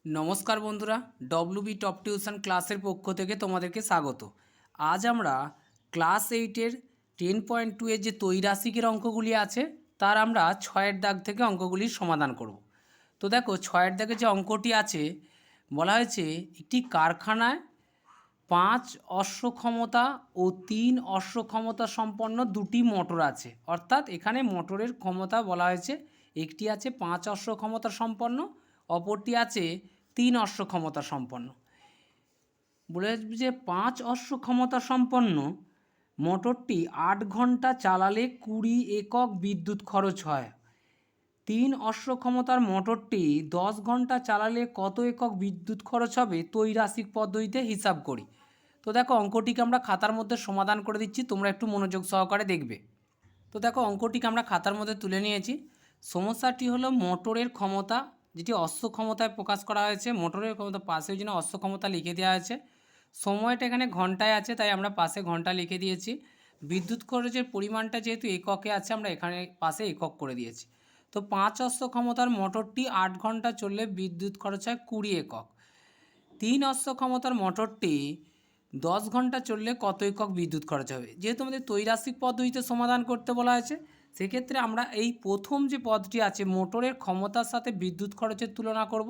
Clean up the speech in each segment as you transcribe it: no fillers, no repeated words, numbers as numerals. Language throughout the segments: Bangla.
নমস্কার বন্ধুরা, ডব্লিউবি টপ টিউশন ক্লাসের পক্ষ থেকে তোমাদেরকে স্বাগত। আজ আমরা ক্লাস 8-এর 10.2 এর যে ত্রৈরাশিকের অঙ্কগুলি আছে তার আমরা 6-এর দাগ থেকে অঙ্কগুলির সমাধান করব। তো দেখো 6-এর দাগে যে অঙ্কটি আছে বলা হয়েছে একটি কারখানায় 5 অশ্ব ক্ষমতা ও 3 অশ্ব ক্ষমতা সম্পন্ন দুটি মোটর আছে। অর্থাৎ এখানে মোটরের ক্ষমতা বলা হয়েছে একটি আছে 5 অশ্ব ক্ষমতা সম্পন্ন, অপরটি আছে 3 অশ্ব ক্ষমতা সম্পন্ন। বলে যে 5 অশ্ব ক্ষমতা সম্পন্ন মোটরটি 8 ঘন্টা চালালে 20 একক বিদ্যুৎ খরচ হয়। 3 অশ্ব ক্ষমতার মোটরটি 10 ঘন্টা চালালে কত একক বিদ্যুৎ খরচ হবে ত্রৈরাশিক পদ্ধতিতে হিসাব করি। তো দেখো অঙ্কটিকে আমরা খাতার মধ্যে সমাধান করে দিচ্ছি, তোমরা একটু মনোযোগ সহকারে দেখবে। তো দেখো অঙ্কটিকে আমরা খাতার মধ্যে তুলে নিয়েছি। সমস্যাটি হলো মোটরের ক্ষমতা, যেটি অশ্ব ক্ষমতায় প্রকাশ করা হয়েছে। মোটরের ক্ষমতা পাশে ওই জন্য অশ্ব ক্ষমতা লিখে দেওয়া হয়েছে। সময়টা এখানে ঘন্টায় আছে তাই আমরা পাশে ঘন্টা লিখে দিয়েছি। বিদ্যুৎ খরচের পরিমাণটা যেহেতু এককে আছে আমরা এখানে পাশে একক করে দিয়েছি। তো 5 অশ্ব ক্ষমতার মোটরটি 8 ঘন্টা চললে বিদ্যুৎ খরচ হয় 20 একক। 3 অশ্ব ক্ষমতার মোটরটি 10 ঘন্টা চললে কত একক বিদ্যুৎ খরচ হবে। যেহেতু আমাদের ত্রৈরাশিক পদ্ধতিতে সমাধান করতে বলা হয়েছে, সেক্ষেত্রে আমরা এই প্রথম যে পদটি আছে মোটরের ক্ষমতার সাথে বিদ্যুৎ খরচের তুলনা করব,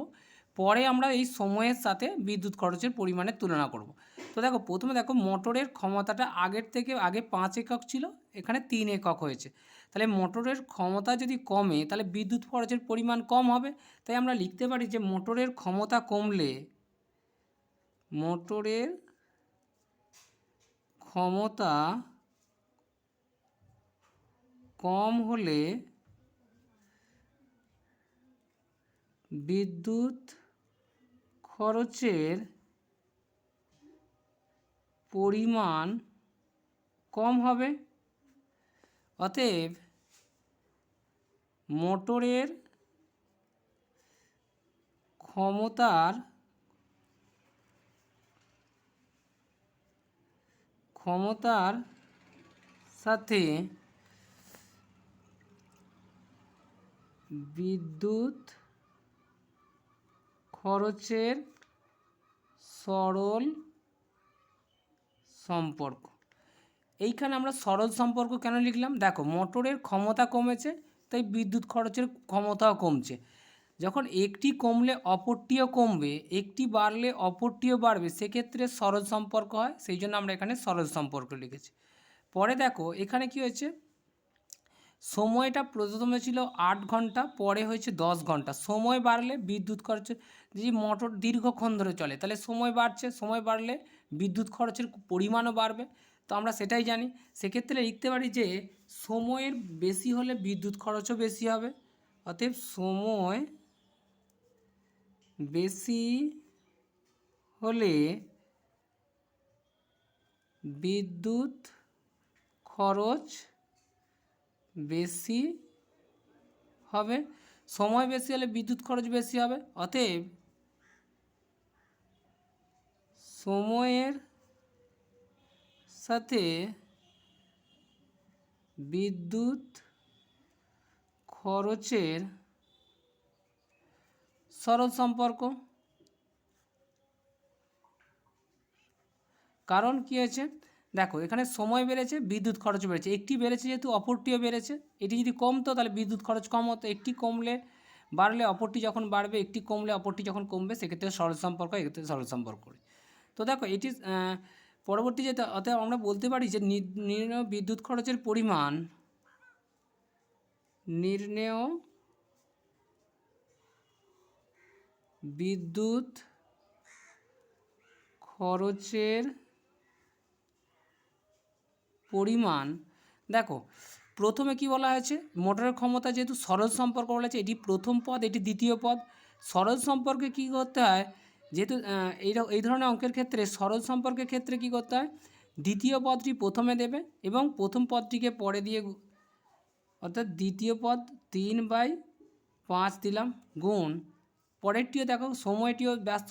পরে আমরা এই সময়ের সাথে বিদ্যুৎ খরচের পরিমাণের তুলনা করব। তো দেখো প্রথমে দেখো মোটরের ক্ষমতাটা আগের থেকে আগে 5 একক ছিল, এখানে 3 একক হয়েছে। তাহলে মোটরের ক্ষমতা যদি কমে তাহলে বিদ্যুৎ খরচের পরিমাণ কম হবে। তাই আমরা লিখতে পারি যে মোটরের ক্ষমতা কমলে মোটরের ক্ষমতা কম হলে বিদ্যুৎ খরচের পরিমাণ কম হবে। অতএব মোটরের ক্ষমতার সাথে বিদ্যুৎ খরচের সরল সম্পর্ক। এইখানে আমরা সরল সম্পর্ক কেন লিখলাম? দেখো মোটরের ক্ষমতা কমেছে তাই বিদ্যুৎ খরচের ক্ষমতাও কমছে। যখন একটি কমলে অপরটিও কমবে, একটি বাড়লে অপরটিও বাড়বে, সেক্ষেত্রে সরল সম্পর্ক হয়, সেই জন্য আমরা এখানে সরল সম্পর্ক লিখেছি। পরে দেখো এখানে কি হয়েছে, সময়টা প্রথমে ছিল 8 ঘন্টা, পরে হয়েছে 10 ঘন্টা। সময় বাড়লে বিদ্যুৎ খরচ, যদি মোটর দীর্ঘক্ষণ ধরে চলে তাহলে সময় বাড়ছে, সময় বাড়লে বিদ্যুৎ খরচের পরিমাণও বাড়বে। তো আমরা সেটাই জানি, সেক্ষেত্রে লিখতে পারি যে সময়ের বেশি হলে বিদ্যুৎ খরচও বেশি হবে। অতএব সময় বেশি হলে বিদ্যুৎ খরচ বেশি হবে। সময় বেশি হলে বিদ্যুৎ খরচ বেশি হবে। অতএব সময়ের সাথে বিদ্যুৎ খরচের সরল সম্পর্ক। কারণ কী হয়েছে দেখো, এখানে সময় বেড়েছে, বিদ্যুৎ খরচ বেড়েছে। একটি বেড়েছে যেহেতু অপরটিও বেড়েছে। এটি যদি কমতো তাহলে বিদ্যুৎ খরচ কম হতো। একটি কমলে বাড়লে অপরটি যখন বাড়বে, একটি কমলে অপরটি যখন কমবে, সেক্ষেত্রে সরল সম্পর্ক, এক্ষেত্রে সরল সম্পর্ক। তো দেখো এটি পরবর্তী যেটা, অতএব আমরা বলতে পারি যে নির্ণেয় বিদ্যুৎ খরচের পরিমাণ, নির্ণেয় বিদ্যুৎ খরচের পরিমাণ। দেখো প্রথমে কি বলা হয়েছে, মোটরের ক্ষমতা যেহেতু সরল সম্পর্ক বলা হয়েছে, এটি প্রথম পদ, এটি দ্বিতীয় পদ। সরল সম্পর্কে কী করতে হয়, যেহেতু এই ধরনের অঙ্কের ক্ষেত্রে সরল সম্পর্কের ক্ষেত্রে কী করতে হয়, দ্বিতীয় পদটি প্রথমে দেবে এবং প্রথম পদটিকে পরে দিয়ে, অর্থাৎ দ্বিতীয় পদ 3/5 দিলাম, গুণ পরেরটিও দেখো সময়টিও ব্যস্ত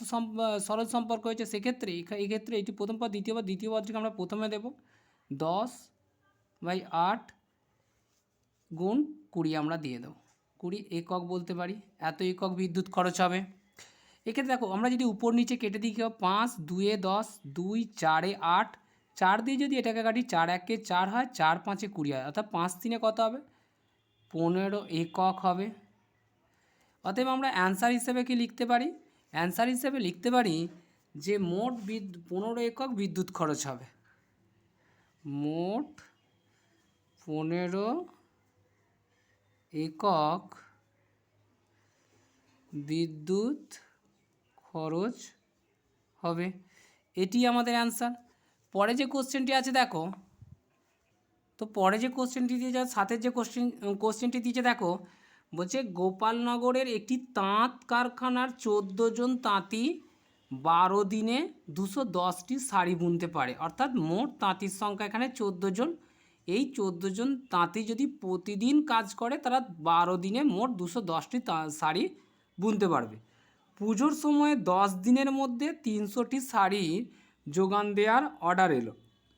সরল সম্পর্ক হয়েছে, সেক্ষেত্রে এক্ষেত্রে এটি প্রথম পদ দ্বিতীয় পদ, দ্বিতীয় পদটিকে আমরা প্রথমে দেব 10/8 গুণ 20 আমরা দিয়ে দেবো। 20 একক বলতে পারি, এত একক বিদ্যুৎ খরচ হবে। এক্ষেত্রে দেখো আমরা যদি উপর নিচে কেটে দিই কেউ 5 2 10 2 4 8, 4 দিয়ে যদি এটাকে কাটি 4 1 4 হয়, 4 5 20 হয়, অর্থাৎ 5 3 কত হবে 15 একক হবে। অতএব আমরা অ্যান্সার হিসেবে কি লিখতে পারি? অ্যান্সার হিসেবে লিখতে পারি যে মোট 15 একক বিদ্যুৎ খরচ হবে। মোট 15 একক বিদ্যুৎ খরচ হবে, এটি আমাদের অ্যান্সার। পরে যে কোশ্চেনটি আছে দেখো, তো পরে যে কোশ্চেনটি দিয়ে যা সাথে যে কোশ্চেনটি দিয়েছে দেখো, বলছে গোপালনগরের একটি তাঁত কারখানার 14 জন তাঁতি 12 দিনে 210টি শাড়ি বুনতে পারে, অর্থাৎ মোট তাঁতির সংখ্যা এখানে 14 জন। এই 14 জন তাঁতি যদি প্রতিদিন কাজ করে তারা 12 দিনে মোট 210টি শাড়ি বুনতে পারবে। পুজোর সময় 10 দিনের মধ্যে 300টি শাড়ির যোগান দেওয়ার অর্ডার এলো।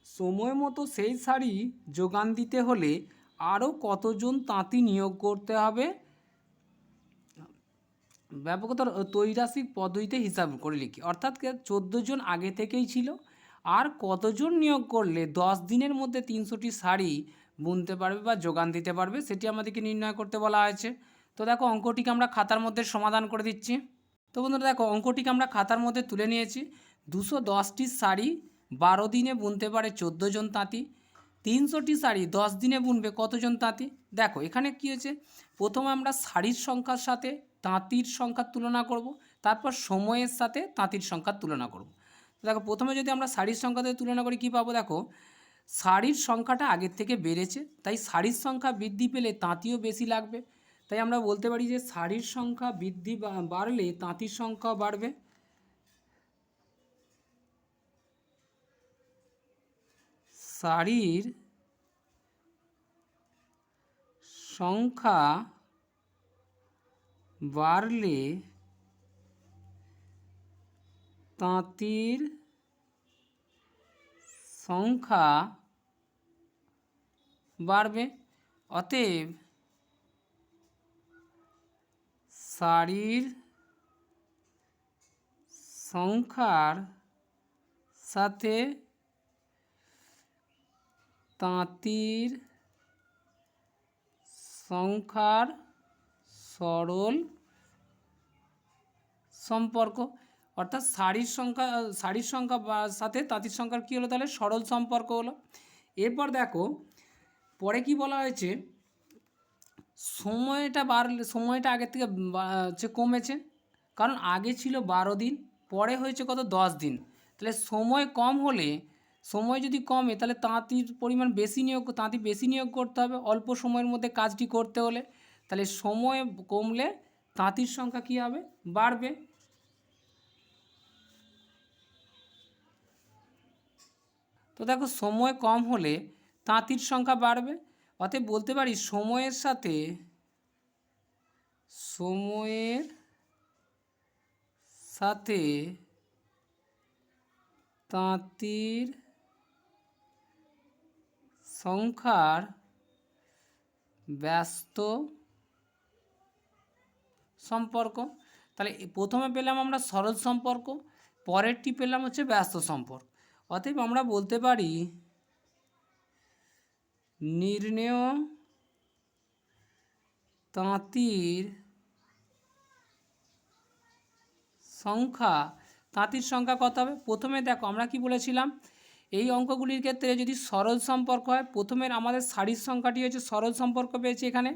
সময় মতো সেই শাড়ি যোগান দিতে হলে আরও কতজন তাঁতি নিয়োগ করতে হবে? ব্যাপকতার তৈরাসিক পদ্ধতিতে হিসাব করে লিখি, অর্থাৎ 14 জন আগে থেকেই ছিল, আর কতজন নিয়োগ করলে 10 দিনের মধ্যে 300টি শাড়ি বুনতে পারবে বা যোগান দিতে পারবে সেটি আমাদেরকে নির্ণয় করতে বলা হয়েছে। তো দেখো অঙ্কটিকে আমরা খাতার মধ্যে সমাধান করে দিচ্ছি। তো বন্ধুরা দেখো অঙ্কটিকে আমরা খাতার মধ্যে তুলে নিয়েছি। 210টি শাড়ি 12 দিনে বুনতে পারে 14 জন তাঁতি, 300টি শাড়ি 10 দিনে বুনবে কতজন তাঁতি? দেখো এখানে কী হয়েছে, প্রথমে আমরা শাড়ির সংখ্যার সাথে তাঁতির সংখ্যার তুলনা করব, তারপর সময়ের সাথে তাঁতির সংখ্যার তুলনা করব। দেখো প্রথমে যদি আমরা শাড়ির সংখ্যাতে তুলনা করি কী পাবো, দেখো শাড়ির সংখ্যাটা আগের থেকে বেড়েছে, তাই শাড়ির সংখ্যা বৃদ্ধি পেলে তাঁতিও বেশি লাগবে, তাই আমরা বলতে পারি যে শাড়ির সংখ্যা বৃদ্ধি বাড়লে তাঁতির সংখ্যা বাড়বে। শাড়ির সংখ্যা বাড়লে তাঁতির সংখ্যা বাড়বে। অতএব শাড়ির সংখ্যার সাথে তাঁতির সংখ্যার সরল সম্পর্ক, অর্থাৎ শাড়ির সংখ্যা সাথে তাঁতির সংখ্যার কী হলো, তাহলে সরল সম্পর্ক হলো। এরপর দেখো পরে কি বলা হয়েছে, সময়টা বাড়লে, সময়টা আগের থেকে হচ্ছে কমেছে, কারণ আগে ছিল 12 দিন, পরে হয়েছে কত 10 দিন, তাহলে সময় কম হলে, সময় যদি কমে তাহলে তাঁতির পরিমাণ বেশি তাঁতি বেশি নিয়োগ করতে হবে অল্প সময়ের মধ্যে কাজটি করতে হলে, তাহলে সময় কমলে তাঁতির সংখ্যা কী হবে, বাড়বে। তো দেখো সময় কম হলে তাঁতির সংখ্যা বাড়বে, অতএব বলতে পারি সময়ের সাথে তাঁতির সংখ্যার ব্যস্ত সম্পর্ক। তাহলে প্রথমে পেলাম আমরা সরল সম্পর্ক, পরেরটি পেলাম হচ্ছে ব্যস্ত সম্পর্ক। অতএব আমরা বলতে পারি নির্ণেয় তাঁতির সংখ্যা কত হবে। প্রথমে দেখো আমরা কি বলেছিলাম, এই অঙ্কগুলির ক্ষেত্রে যদি সরল সম্পর্ক হয়, প্রথমের আমাদের শাড়ির সংখ্যাটি হচ্ছে সরল সম্পর্ক পেয়েছি, এখানে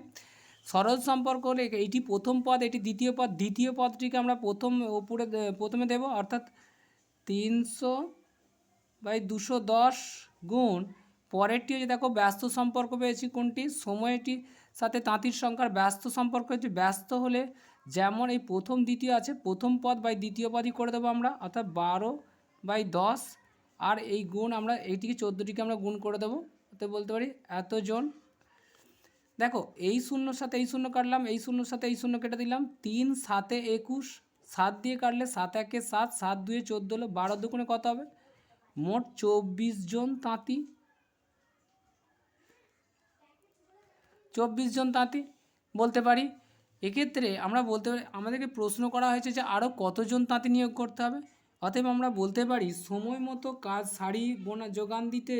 সরল সম্পর্ক হলে এইটি প্রথম পদ, এটি দ্বিতীয় পদ, দ্বিতীয় পদটিকে আমরা প্রথমে দেব, অর্থাৎ 300/210 গুণ পরেরটি হচ্ছে দেখো ব্যস্ত সম্পর্ক পেয়েছি কোনটি, সময়টির সাথে তাঁতির সংখ্যার ব্যস্ত সম্পর্ক হচ্ছে, ব্যস্ত হলে যেমন এই প্রথম দ্বিতীয় আছে, প্রথম পদ বাই দ্বিতীয় পদই করে দেবো আমরা, অর্থাৎ 12/10, আর এই গুণ আমরা এইটিকে 14টিকে আমরা গুণ করে দেবো, তো বলতে পারি এতজন। দেখো এই শূন্যর সাথে এই শূন্য কাটলাম, এই শূন্যর সাথে এই শূন্য কেটে দিলাম, 3 7 21, 7 দিয়ে কাটলে 7 1 7, 7 2 14 হলো, 12 দুগুণে কত হবে, মোট 24 জন তাঁতি, 24 জন তাঁতি বলতে পারি। এক্ষেত্রে আমরা বলতে পারি, আমাদেরকে প্রশ্ন করা হয়েছে যে আরও কতজন তাঁতি নিয়োগ করতে হবে। অতএব আমরা বলতে পারি সময় মতো কাজ শাড়ি বোনা যোগান দিতে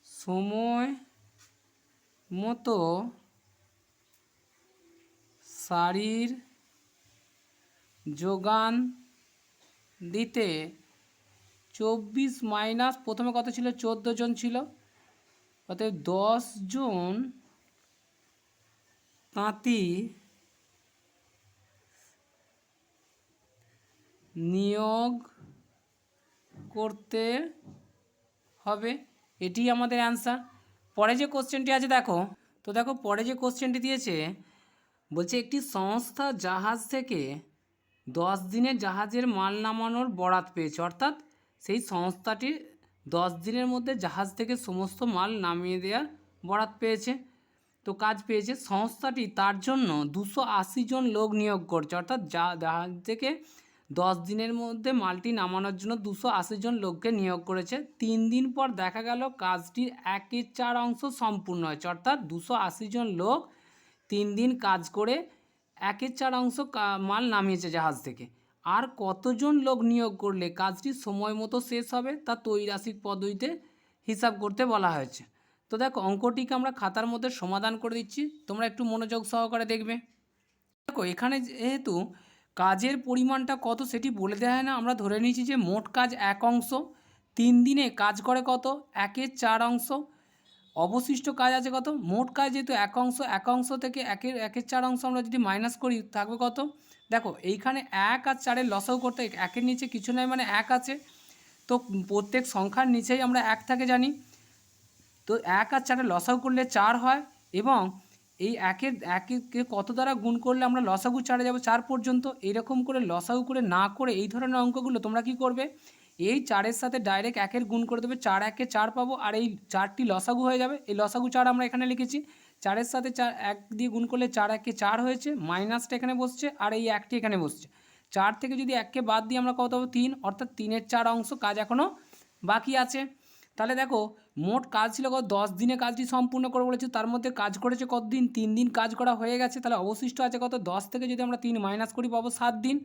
সময় মতো শাড়ির যোগান দিতে 24 মাইনাস প্রথমে কত ছিল, 14 জন ছিল, অতএব 10 জন তাঁতি নিয়োগ করতে হবে। এটি আমাদের অ্যান্সার। পরে যে কোশ্চেনটি আছে দেখো, তো দেখো পরে যে কোশ্চেনটি দিয়েছে বলছে একটি সংস্থা জাহাজ থেকে 10 দিনের জাহাজের মাল নামানোর বরাত পেয়েছে, অর্থাৎ সেই সংস্থাটি 10 দিনের মধ্যে জাহাজ থেকে সমস্ত মাল নামিয়ে দেওয়ার বরাত পেয়েছে, তো কাজ পেয়েছে। সংস্থাটি তার জন্য 280 জন লোক নিয়োগ করছে, অর্থাৎ জাহাজ থেকে 10 দিনের মধ্যে মালটি নামানোর জন্য 280 জন লোককে নিয়োগ করেছে। 3 দিন পর দেখা গেল কাজটির 1/4 অংশ সম্পূর্ণ হয়েছে, অর্থাৎ 280 জন লোক 3 দিন কাজ করে 1/4 অংশ মাল নামিয়েছে জাহাজ থেকে। আর কতজন লোক নিয়োগ করলে কাজটি সময় মতো শেষ হবে তা ত্রৈরাশিক পদ্ধতিতে হিসাব করতে বলা হয়েছে। তো দেখো অঙ্কটিকে আমরা খাতার মধ্যে সমাধান করে দিচ্ছি, তোমরা একটু মনোযোগ সহকারে দেখবে। দেখো এখানে যেহেতু কাজের পরিমাণটা কত সেটি বলে দেওয়া হয় না, আমরা ধরে নিয়েছি যে মোট কাজ 1 অংশ, 3 দিনে কাজ করে কত, 1/4 অংশ, অবশিষ্ট কাজ আছে কত, মোট কাজ যেহেতু 1 অংশ, 1 অংশ থেকে 1/4 অংশ আমরা যদি মাইনাস করি থাকবে কত। দেখো এইখানে 1 আর 4-এর লসাগু করতে 1-এর নিচে কিছু নয় মানে 1 আছে, তো প্রত্যেক সংখ্যার নিচেই আমরা 1 থাকে জানি, তো 1 আর 4-এর লসাগু করলে 4 হয়, এবং এই একে কত দ্বারা গুণ করলে আমরা লসাগু 4-এ যাবো 4 পর্যন্ত। এইরকম করে লসাগু করে না করে এই ধরনের অঙ্কগুলো তোমরা কি করবে, এই 4-এর সাথে ডাইরেক্ট 1-এর গুণ করে দেবে, 4 1-এ 4 পাবো, আর এই 4টি লসাগু হয়ে যাবে। এই লসাগু 4 আমরা এখানে লিখেছি, 4-এর সাথে 1 দিয়ে গুণ করলে 4 1-এ 4 হয়েছে, মাইনাসটা এখানে বসছে, আর এই 1টি এখানে বসছে। 4 থেকে যদি 1-কে বাদ দিয়ে আমরা কত পাবো 3, অর্থাৎ 3-এর 4 অংশ কাজ এখনও বাকি আছে। তাহলে দেখো মোট কাজ ছিল কত, 10 দিনে কাজটি সম্পূর্ণ করে বলেছে, তার মধ্যে কাজ করেছে কত দিন, 3 দিন কাজ করা হয়ে গেছে, তাহলে অবশিষ্ট আছে কত, 10 থেকে যদি আমরা 3 মাইনাস করি পাবো 7 দিন,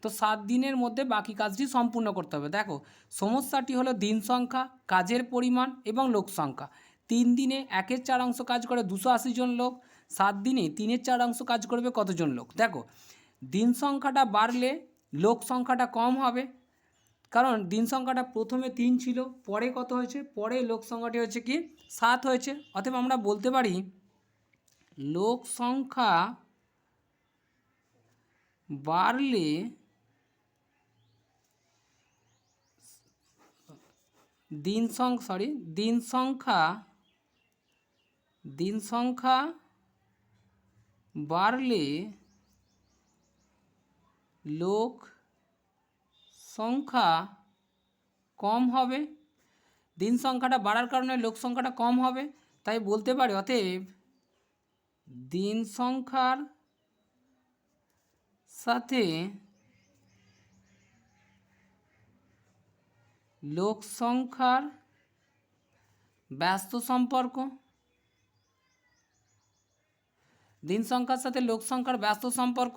তো 7 দিনের মধ্যে বাকি কাজটি সম্পূর্ণ করতে হবে। দেখো সমস্যাটি হলো দিন সংখ্যা, কাজের পরিমাণ এবং লোক সংখ্যা। 3 দিনে 1/4 অংশ কাজ করে 280 জন লোক, 7 দিনে 3/4 অংশ কাজ করবে কতজন লোক। দেখো দিন সংখ্যাটা বাড়লে লোক সংখ্যাটা কম হবে, কারণ দিন সংখ্যাটা প্রথমে 3 ছিল, পরে কত হয়েছে, পরে লোক সংখ্যাটি হচ্ছে কি 7 হয়েছে। অতএব আমরা বলতে পারি লোক সংখ্যা বাড়লে দিন সংখ্যা বাড়লে লোক সংখ্যা কম হবে। দিন সংখ্যাটা বাড়ার কারণে লোক সংখ্যাটা কম হবে, তাই বলতে পারি অতএব দিন সংখ্যার সাথে লোক সংখ্যার ব্যস্ত সম্পর্ক, দিন সংখ্যার সাথে লোক সংখ্যার ব্যস্ত সম্পর্ক।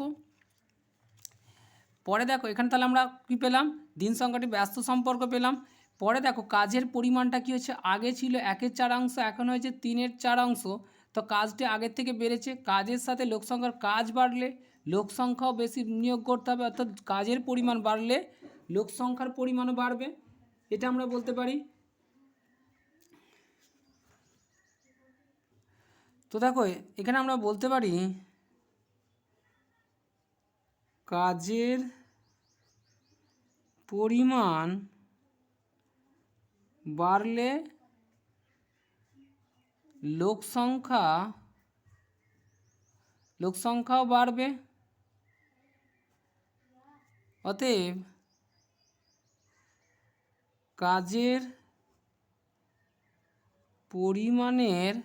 পরে দেখো এখানে তাহলে আমরা কী পেলাম, দিন সংখ্যাটি ব্যস্ত সম্পর্ক পেলাম। পরে দেখো কাজের পরিমাণটা কী হচ্ছে, আগে ছিল 1/4 অংশ, এখন হয়েছে 3/4 অংশ, তো কাজটি আগের থেকে বেড়েছে। কাজের সাথে লোক সংখ্যার কাজ বাড়লে লোক সংখ্যাও বেশি নিয়োগ করতে হবে, অর্থাৎ কাজের পরিমাণ বাড়লে লোক সংখ্যার পরিমাণও বাড়বে, এটা আমরা বলতে পারি। তো দেখো এখানে আমরা বলতে পারি কাজের পরিমাণ বাড়লে লোক সংখ্যাও বাড়বে। অতএব কাজের পরিমাণের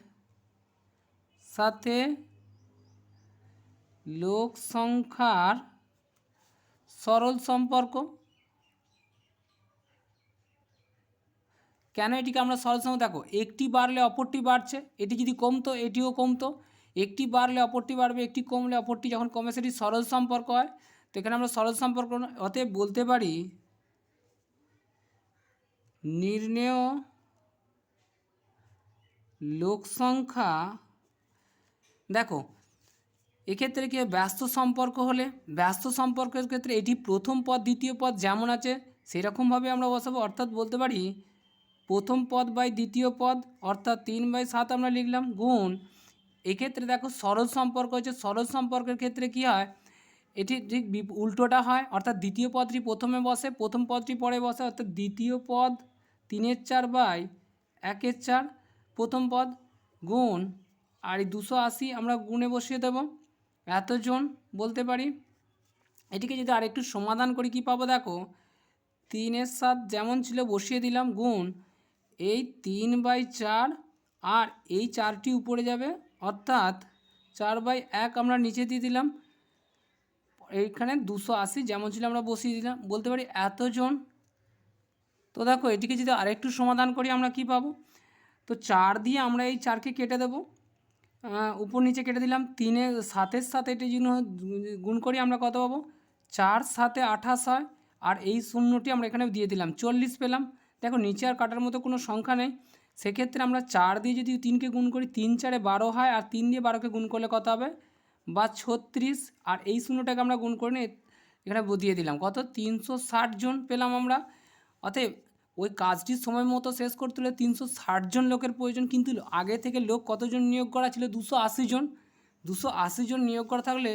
সাথে লোক সংখ্যার সরল সম্পর্ক। কেন এটিকে আমরা সরল সম্পর্ক, দেখো একটি বাড়লে অপরটি বাড়ছে, এটি যদি কমতো এটিও কমতো, একটি বাড়লে অপরটি বাড়বে, একটি কমলে অপরটি যখন কমে সেটি সরল সম্পর্ক হয়। তো এখানে আমরা সরল সম্পর্ক অতএব বলতে পারি নির্ণেয় লোক সংখ্যা, দেখো এক্ষেত্রে কি ব্যস্ত সম্পর্ক হলে ব্যস্ত সম্পর্কের ক্ষেত্রে এটি প্রথম পদ দ্বিতীয় পদ যেমন আছে সেরকমভাবে আমরা বসাবো, অর্থাৎ বলতে পারি প্রথম পদ বাই দ্বিতীয় পদ অর্থাৎ 3/7 আমরা লিখলাম গুণ, এক্ষেত্রে দেখো সরল সম্পর্ক হচ্ছে, সরল সম্পর্কের ক্ষেত্রে কি হয় এটি ঠিক উল্টোটা হয়, অর্থাৎ দ্বিতীয় পদটি প্রথমে বসে প্রথম পদটি পরে বসে, অর্থাৎ দ্বিতীয় পদ 3/4/1/4 প্রথম পদ গুণ আর এই 280 আমরা গুণে বসিয়ে দেব এতজন বলতে পারি। এটিকে যদি আরেকটু সমাধান করি কি পাবো, দেখো 3/7 যেমন ছিল বসিয়ে দিলাম গুণ এই 3/4 আর এই 4টি উপরে যাবে অর্থাৎ 4/1 আমরা নিচে দিয়ে দিলাম, এইখানে 280 যেমন ছিল আমরা বসিয়ে দিলাম বলতে পারি এতজন। তো দেখো এটিকে যদি আরেকটু সমাধান করি আমরা কি পাবো, তো 4 দিয়ে আমরা এই 4কে কেটে দেবো, উপর নিচে কেটে দিলাম, 3/7 সাথে এটি যদি গুণ করি আমরা কত পাবো 4/7 28 হয়, আর এই শূন্যটি আমরা এখানে দিয়ে দিলাম 40 পেলাম। দেখো নিচে আর কাটার মতো কোনো সংখ্যা নেই, সেক্ষেত্রে আমরা 4 দিয়ে যদি 3কে গুণ করি 3×4 12 হয়, আর 3 দিয়ে 12কে গুণ করলে কত হবে বা 36, আর এই শূন্যটাকে আমরা গুণ করে নিয়ে এখানে দিয়ে দিলাম কত 360 জন পেলাম আমরা। অতএব ওই কাজটি সময় মতো শেষ করতে হলে 360 জন লোকের প্রয়োজন, কিন্তু আগে থেকে লোক কতজন নিয়োগ করা ছিল 280 জন, 280 জন নিয়োগ করা থাকলে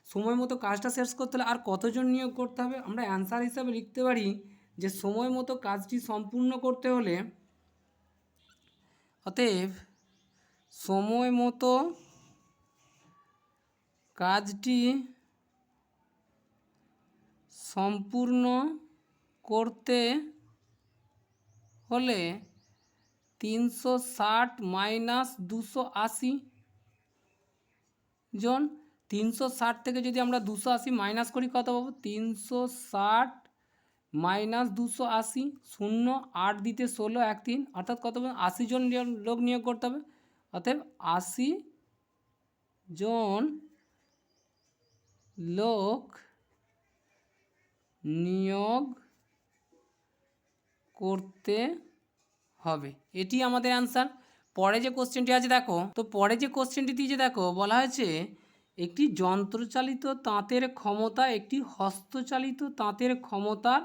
সময় মতো কাজটা শেষ করতে হলে আর কতজন নিয়োগ করতে হবে, আমরা অ্যান্সার হিসাবে লিখতে পারি যে সময় মতো কাজটি সম্পূর্ণ করতে হলে, অতএব সময় মতো কাজটি সম্পূর্ণ করতে হলে 360 মাইনাস 280 জন, 360 থেকে যদি আমরা 280 মাইনাস করি কত পাবো 360 মাইনাস 280 শূন্য 8 দিতে 16 1 3 অর্থাৎ কত 80 জন লোক নিয়োগ করতে হবে, অতএব 80 জন লোক নিয়োগ করতে হবে, এটি আমাদের অ্যান্সার। পরে যে কোশ্চেনটি আছে দেখো, তো পরে যে কোশ্চেনটি দিয়েছে দেখো বলা হয়েছে একটি যন্ত্রচালিত তাঁতের ক্ষমতা একটি হস্তচালিত তাঁতের ক্ষমতার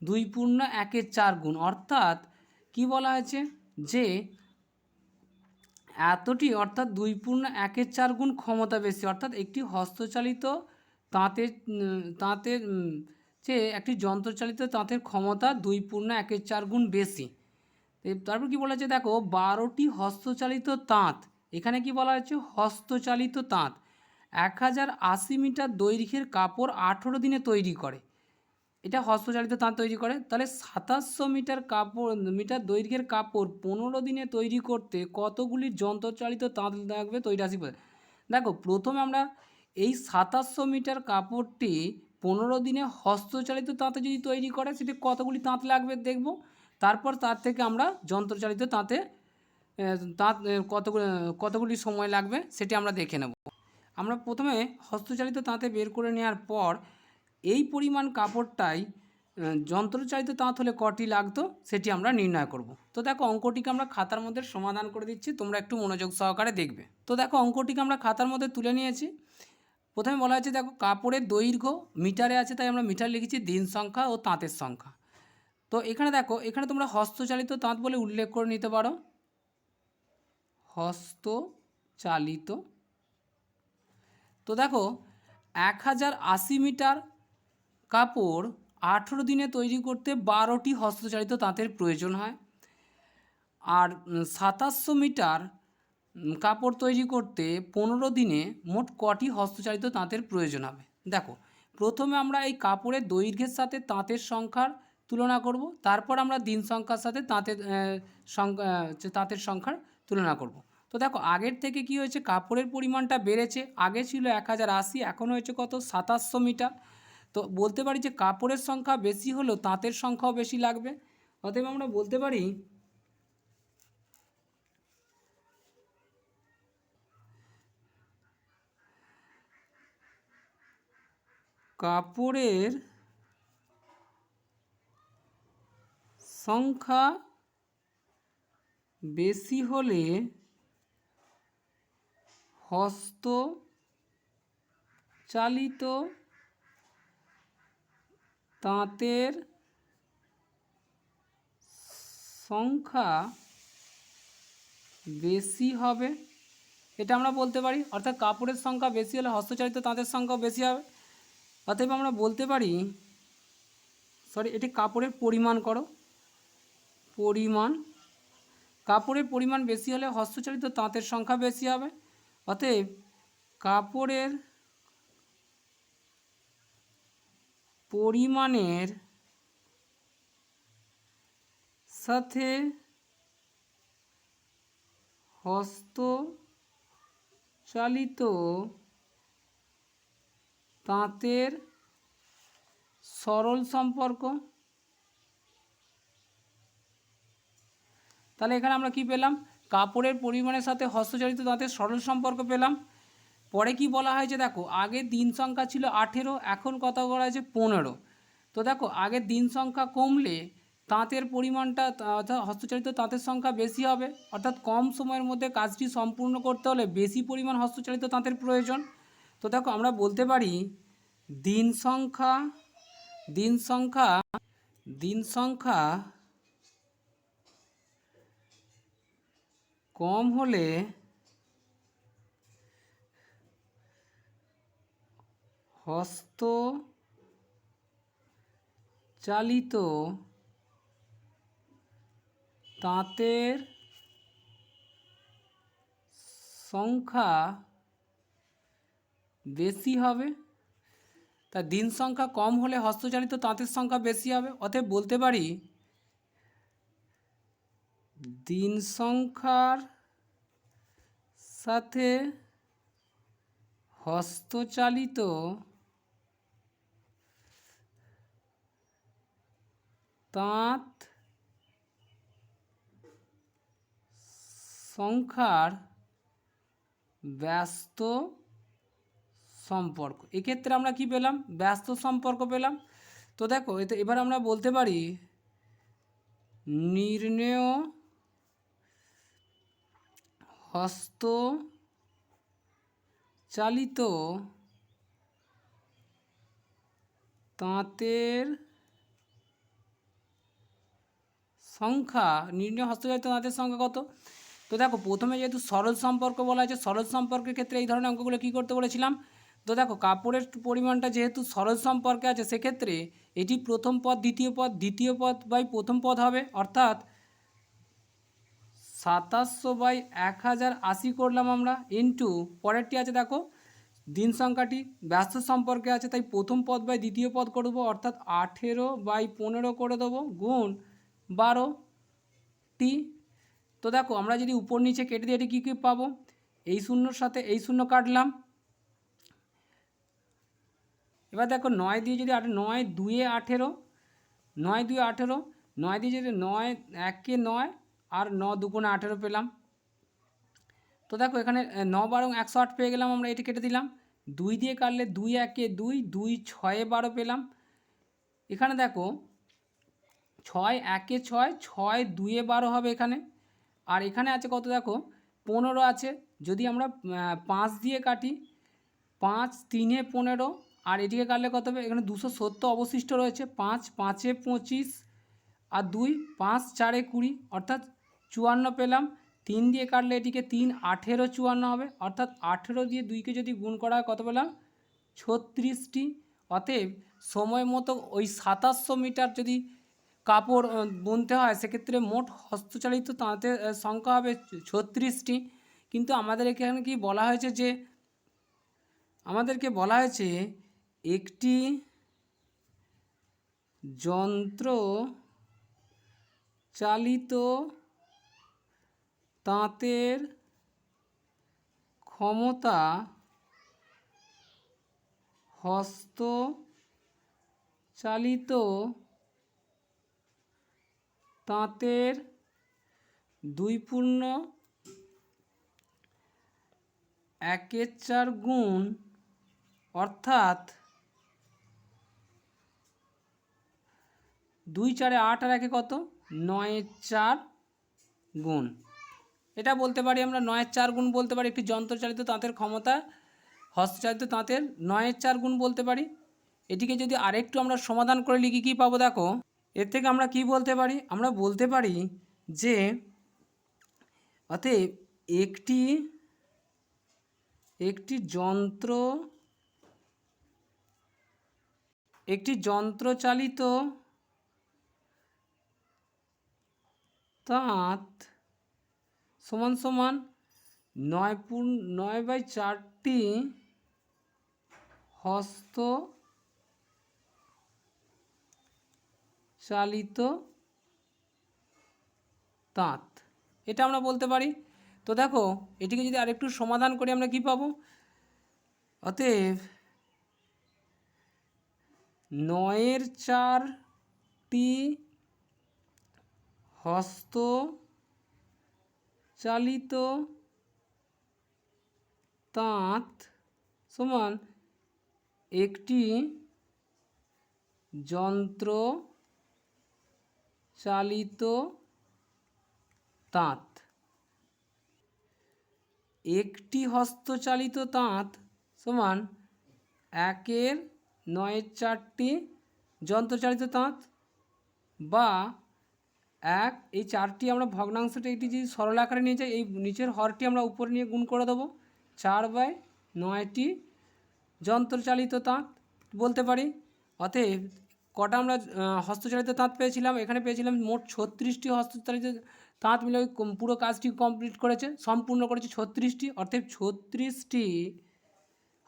2/1/4 গুণ, অর্থাৎ কি বলা হয়েছে যে এতটি অর্থাৎ 2/1/4 গুণ ক্ষমতা বেশি, অর্থাৎ একটি হস্তচালিত তাঁতের চেয়ে একটি যন্ত্রচালিত তাঁতের ক্ষমতা 2/1/4 গুণ বেশি। তারপর কি বলা হচ্ছে দেখো 12টি হস্তচালিত তাঁত, এখানে কি বলা হচ্ছে হস্তচালিত তাঁত 1080 মিটার দৈর্ঘ্যের কাপড় 18 দিনে তৈরি করে, এটা হস্তচালিত তাঁত তৈরি করে, তাহলে 2700 মিটার দৈর্ঘ্যের কাপড় 15 দিনে তৈরি করতে কতগুলি যন্ত্রচালিত তাঁত লাগবে 83। দেখো প্রথমে আমরা এই 2700 মিটার কাপড়টি 15 দিনে হস্তচালিত তাঁতে যদি তৈরি করে সেটি কতগুলি তাঁত লাগবে দেখব, তারপর তার থেকে আমরা যন্ত্রচালিত তাঁতে কতগুলি সময় লাগবে সেটি আমরা দেখে নেব। আমরা প্রথমে হস্তচালিত তাঁতে বের করে নেওয়ার পর এই পরিমাণ কাপড়টাই যন্ত্রচালিত তাঁত হলে কটি লাগতো সেটি আমরা নির্ণয় করব। তো দেখো অঙ্কটিকে আমরা খাতার মধ্যে সমাধান করে দিচ্ছি, তোমরা একটু মনোযোগ সহকারে দেখবে। তো দেখো অঙ্কটিকে আমরা খাতার মধ্যে তুলে নিয়েছি। প্রথমে বলা হয়েছে দেখো কাপড়ের দৈর্ঘ্য মিটারে আছে তাই আমরা মিটার লিখেছি, দিন সংখ্যা ও তাঁতের সংখ্যা। তো এখানে দেখো এখানে তোমরা হস্তচালিত তাঁত বলে উল্লেখ করে নিতে পারো, হস্তচালিত। তো দেখো 1080 মিটার কাপড় 18 দিনে তৈরি করতে 12টি হস্তচালিত তাঁতের প্রয়োজন হয়, আর 2700 মিটার কাপড় তৈরি করতে 15 দিনে মোট কটি হস্তচালিত তাঁতের প্রয়োজন হবে। দেখো প্রথমে আমরা এই কাপড়ের দৈর্ঘ্যের সাথে তাঁতের সংখ্যার তুলনা করব, তারপর আমরা দিন সংখ্যার সাথে তাঁতের সংখ্যার তুলনা করব। তো দেখো আগের থেকে কি হয়েছে কাপড়ের পরিমাণটা বেড়েছে, আগে ছিল 1080 এখন হয়েছে কত 2700 মিটার। তো বলতে পারি যে কাপড়ের সংখ্যা বেশি হলেও তাঁতের সংখ্যাও বেশি লাগবে, অতএব আমরা বলতে পারি কাপড়ের সংখ্যা বেশি হলে হস্তচালিত তাঁতের সংখ্যা বেশি হবে। এটা আমরা বলতে পারি, অর্থাৎ কাপড়ের সংখ্যা বেশি হলে হস্তচালিত তাঁতের সংখ্যাও বেশি হবে। অতএব আমরা বলতে পারি, এটি কাপড়ের পরিমাণ করো, পরিমাণ, কাপড়ের পরিমাণ বেশি হলে হস্তচালিত তাঁতের সংখ্যা বেশি হবে। অতএব কাপড়ের পরিমাণের সাথে হস্তচালিত তাঁতের সরল সম্পর্ক। তাহলে এখানে আমরা কি পেলাম? কাপড়ের পরিমাণের সাথে হস্তচালিত তাঁতের সরল সম্পর্ক পেলাম। পরে কি বলা হয়েছে দেখো, আগে দিন সংখ্যা ছিল 18, এখন কত করা হয়েছে 15। তো দেখো আগের দিন সংখ্যা কমলে তাঁতের পরিমাণটা অর্থাৎ হস্তচালিত তাঁতের সংখ্যা বেশি হবে, অর্থাৎ কম সময়ের মধ্যে কাজটি সম্পূর্ণ করতে হলে বেশি পরিমাণ হস্তচালিত তাঁতের প্রয়োজন। তো দেখো আমরা বলতে পারি দিন সংখ্যা কম হলে হস্তচালিত তাঁতের সংখ্যা বেশি হবে। তা দিন সংখ্যা কম হলে হস্তচালিত তাঁতের সংখ্যা বেশি হবে। অতএব বলতে পারি দিন সংখ্যার সাথে হস্তচালিত তাঁত সংখ্যার ব্যস্ত সম্পর্ক। এক্ষেত্রে আমরা কি পেলাম? ব্যস্ত সম্পর্ক পেলাম। তো দেখো এবার আমরা বলতে পারি নির্ণেয় হস্তচালিত তাঁতের সংখ্যা, নির্ণেয় হস্তচালিত তাঁতের সংখ্যা কত? তো দেখো প্রথমে যেহেতু সরল সম্পর্ক বলা আছে, সরল সম্পর্কের ক্ষেত্রে এই ধরনের অঙ্কগুলো কী করতে বলেছিলাম? তো দেখো কাপড়ের পরিমাণটা যেহেতু সরল সম্পর্কে আছে, সেক্ষেত্রে এটি প্রথম পদ দ্বিতীয় পদ বাই প্রথম পদ হবে, অর্থাৎ 2700/1080 করলাম আমরা, ইন্টু পরেরটি আছে দেখো দিন সংখ্যাটি ব্যস্ত সম্পর্কে আছে, তাই প্রথম পদ বাই দ্বিতীয় পদ করব, অর্থাৎ 18/15 করে দেবো, গুণ 12টি। তো দেখো আমরা যদি উপর নিচে কেটে দিয়ে এটি কী কী পাবো? এই শূন্যর সাথে এই শূন্য কাটলাম। এবার দেখো 9 দিয়ে যদি 9 2 18, 9 2 18, 9 দিয়ে যদি 9 1 9 আর 9 2 18 পেলাম। তো দেখো এখানে 9 12 108 পেয়ে গেলাম আমরা, এটি কেটে দিলাম। 2 দিয়ে কাটলে 2 1 2, 2 6 12 পেলাম। এখানে দেখো 6 1 6, 6 2 12 হবে এখানে। আর এখানে আছে কত দেখো 15 আছে, যদি আমরা 5 দিয়ে কাটি 5 3 15, আর এটিকে কাটলে কত হবে? এখানে 270 অবশিষ্ট রয়েছে। 5 5 25 আর 2 5 4 20, অর্থাৎ 54 পেলাম। 3 দিয়ে কাটলে এটিকে 3 18 54 হবে, অর্থাৎ 18 দিয়ে 2কে যদি গুণ করা হয় কত পেলাম? 36টি। অতএব সময় মতো ওই 2700 মিটার যদি কাপড় বুনতে হয়, সেক্ষেত্রে মোট হস্তচালিত তাঁতের সংখ্যা হবে 36টি। কিন্তু আমাদের এখানে কি বলা হয়েছে, যে আমাদেরকে বলা হয়েছে একটি যন্ত্র চালিত তাঁতের ক্ষমতা হস্তচালিত তাঁতের 2.1/4 গুণ, অর্থাৎ 2 4 8 আর 1 কত 9 4 গুণ, এটা বলতে পারি আমরা 9 4 গুণ বলতে পারি। একটি যন্ত্রচালিত তাঁতের ক্ষমতা হস্তচালিত তাঁতের 9 4 গুণ বলতে পারি। এটিকে যদি আরেকটু আমরা সমাধান করে লিখি কী পাবো দেখো, এর থেকে আমরা কি বলতে পারি, আমরা বলতে পারি যে অতএব একটি যন্ত্রচালিত তাঁত সমান সমান 9/4টি হস্তচালিত তাঁত, এটা আমরা বলতে পারি। তো দেখো এটিকে যদি আরেকটু সমাধান করি আমরা কি পাবো, অতএব 9/4টি হস্তচালিত তাঁত সমান একটি যন্ত্রচালিত তাঁত। একটি হস্তচালিত তাঁত সমান 9/4টি যন্ত্রচালিত তাঁত, বা এই 4টি আমরা ভগ্নাংশটা এটি যদি সরল আকারে নিয়ে যাই, এই নিচের হরটি আমরা উপরে নিয়ে গুণ করে দেবো, 4/9টি যন্ত্রচালিত তাঁত বলতে পারি। অতএব কটা আমরা হস্তচালিত তাঁত পেয়েছিলাম, এখানে পেয়েছিলাম মোট 36টি হস্তচালিত তাঁত মিলে পুরো কাজটি কমপ্লিট করেছে, সম্পূর্ণ করেছে 36টি, অর্থাৎ 36টি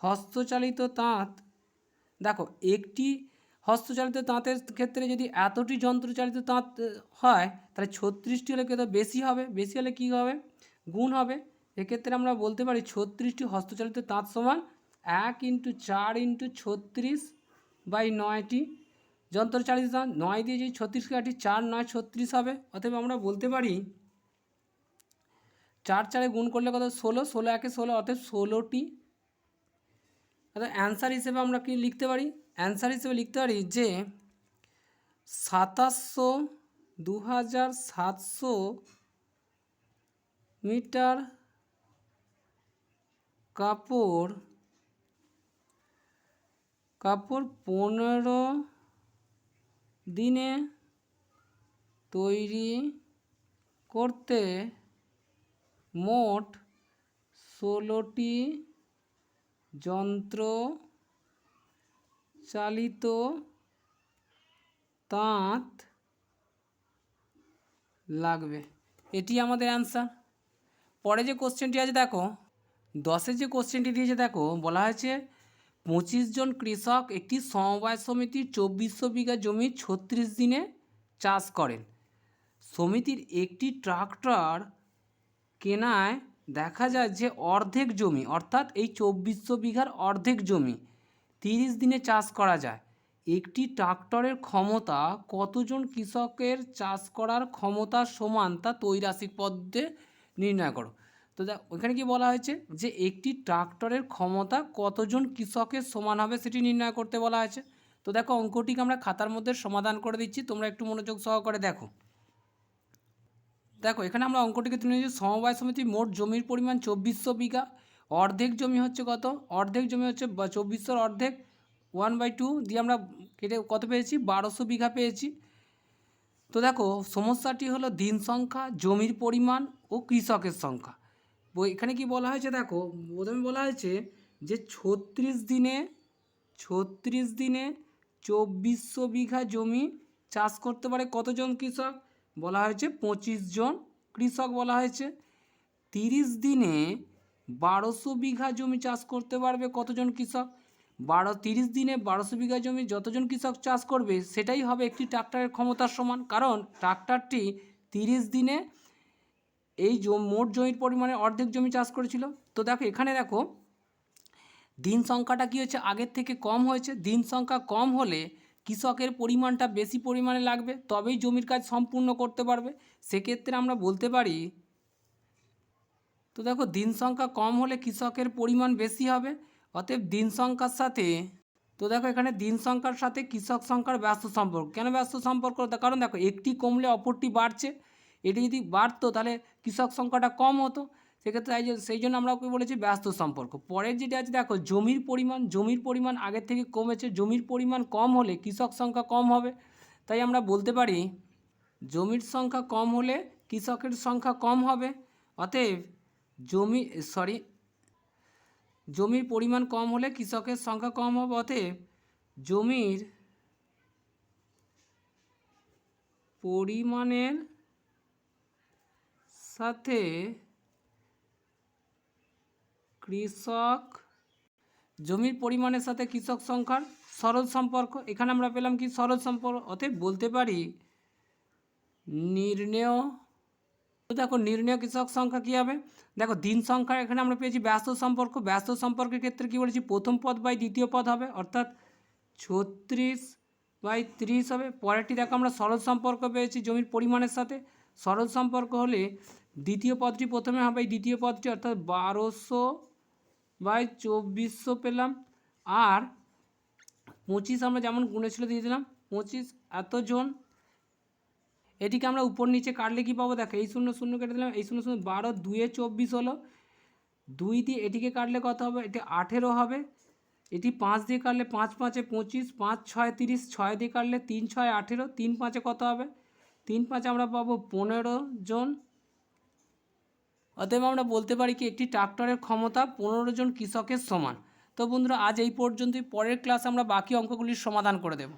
হস্তচালিত তাঁত। দেখো একটি হস্তচালিত তাঁতের ক্ষেত্রে যদি এতটি যন্ত্রচালিত তাঁত হয় তাহলে 36টি হলে কত বেশি হবে, বেশি হলে কী হবে গুণ হবে। এক্ষেত্রে আমরা বলতে পারি 36টি হস্তচালিত তাঁত সমান 1 × 4 × 36/9টি যন্ত্রচালিত তাঁত। 9 দিয়ে যদি 36কে কাটি 4 9 36 হবে। অতএব আমরা বলতে পারি 4 4 গুণ করলে কত 16, 16 1 16, অতএব 16টি। অর্থাৎ অ্যান্সার হিসেবে আমরা কি লিখতে পারি, অ্যান্সার হিসেবে লিখতে পারি যে 2700 মিটার কাপড় 15 দিনে তৈরি করতে মোট 16টি যন্ত্রচালিত তাঁত লাগবে। এটি আমাদের অ্যান্সার। পরে যে কোশ্চেনটি আছে দেখো, 10-এর যে কোশ্চেনটি দিয়েছে দেখো, বলা হয়েছে 25 জন কৃষক একটি সমবায় সমিতির 2400 বিঘা জমি 36 দিনে চাষ করেন। সমিতির একটি ট্রাক্টর কেনায় দেখা যায় যে অর্ধেক জমি, অর্থাৎ এই 2400 বিঘার অর্ধেক জমি 30 দিনে চাষ করা যায়। একটি ট্রাক্টরের ক্ষমতা কতজন কৃষকের চাষ করার ক্ষমতার সমান তা ত্রৈরাশিক পদ্ধতিতে নির্ণয় করো। তো ওইখানে কি বলা হয়েছে যে একটি ট্রাক্টরের ক্ষমতা কতজন কৃষকের সমান হবে সেটি নির্ণয় করতে বলা হয়েছে। তো দেখো অঙ্কটিকে আমরা খাতার মধ্যে সমাধান করে দিচ্ছি, তোমরা একটু মনোযোগ সহকারে দেখো। দেখো এখানে আমরা অঙ্কটিকে তুলে নিয়েছি, সমবায় সমিতির মোট জমির পরিমাণ 2400 বিঘা, অর্ধেক জমি হচ্ছে কত, অর্ধেক জমি হচ্ছে 2400-র অর্ধেক 1/2 দিয়ে আমরা কেটে কত পেয়েছি 1200 বিঘা পেয়েছি। তো দেখো সমস্যাটি হলো দিন সংখ্যা, জমির পরিমাণ ও কৃষকের সংখ্যা। এখানে কি বলা হয়েছে দেখো, প্রথমে বলা হয়েছে যে 36 দিনে 2400 বিঘা জমি চাষ করতে পারে কতজন কৃষক, বলা হয়েছে 25 জন কৃষক বলা হয়েছে। 30 দিনে 1200 বিঘা জমি চাষ করতে পারবে কতজন কৃষক, 30 দিনে 1200 বিঘা জমি যতজন কৃষক চাষ করবে সেটাই হবে একটি ট্রাক্টরের ক্ষমতার সমান, কারণ ট্রাক্টরটি 30 দিনে এই মোট জমির পরিমাণে অর্ধেক জমি চাষ করেছিল। তো দেখো এখানে দেখো দিন সংখ্যাটা কী হচ্ছে আগের থেকে কম হয়েছে, দিন সংখ্যা কম হলে কৃষকের পরিমাণটা বেশি পরিমাণে লাগবে, তবেই জমির কাজ সম্পূর্ণ করতে পারবে। সেক্ষেত্রে আমরা বলতে পারি, তো দেখো দিন সংখ্যা কম হলে কৃষকের পরিমাণ বেশি হবে, অতএব দিন সংখ্যার সাথে তো দেখো এখানে দিন সংখ্যার সাথে কৃষক সংখ্যার ব্যস্ত সম্পর্ক। কেন ব্যস্ত সম্পর্ক? কারণ দেখো একটি কমলে অপরটি বাড়ছে, এটি যদি বাড়তো তাহলে কৃষক সংখ্যাটা কম হতো, সেক্ষেত্রে সেই জন্য আমরা ওকে বলেছি ব্যস্ত সম্পর্ক। পরের যেটা আছে দেখো জমির পরিমাণ আগের থেকে কমেছে, জমির পরিমাণ কম হলে কৃষক সংখ্যা কম হবে, তাই আমরা বলতে পারি জমির সংখ্যা কম হলে কৃষকের সংখ্যা কম হবে। অতএব জমির পরিমাণ কম হলে কৃষকের সংখ্যা কম হবে, অতএব জমির পরিমাণের সাথে কৃষক সংখ্যার সরল সম্পর্ক। এখানে আমরা পেলাম কি সরল সম্পর্ক, অতএব বলতে পারি নির্ণেয়। তো দেখো নির্ণেয় কৃষক সংখ্যা কী হবে? দেখো দিন সংখ্যা এখানে আমরা পেয়েছি ব্যস্ত সম্পর্ক, ব্যস্ত সম্পর্কের ক্ষেত্রে কী বলেছি প্রথম পদ বাই দ্বিতীয় পদ হবে, অর্থাৎ 36/30 হবে। পরেরটি দেখো আমরা সরল সম্পর্ক পেয়েছি জমির পরিমাণের সাথে, সরল সম্পর্ক হলে দ্বিতীয় পদটি প্রথমে হবে, দ্বিতীয় পদটি অর্থাৎ 1200/2400 পেলাম, আর 25 আমরা যেমন গুণেছিল দিয়ে দিলাম 25 এতজন। এটিকে আমরা উপর নিচে কাটলে কী পাবো? দেখো এই 0 0 কেটে দিলাম, এই 0 0 12 2 24 হলো, 2 দিয়ে এটিকে কাটলে কত হবে? এটি 18 হবে। এটি 5 দিয়ে কাটলে 5 5 25, 5 6 30, 6 দিয়ে কাটলে 3 6 18, 3 5 কত হবে? 3 5 আমরা পাবো 15 জন। অতএব আমরা বলতে পারি কি একটি ট্রাক্টরের ক্ষমতা 15 জন কৃষকের সমান। তো বন্ধুরা আজ এই পর্যন্তই, পরের ক্লাসে আমরা বাকি অঙ্কগুলির সমাধান করে দেব।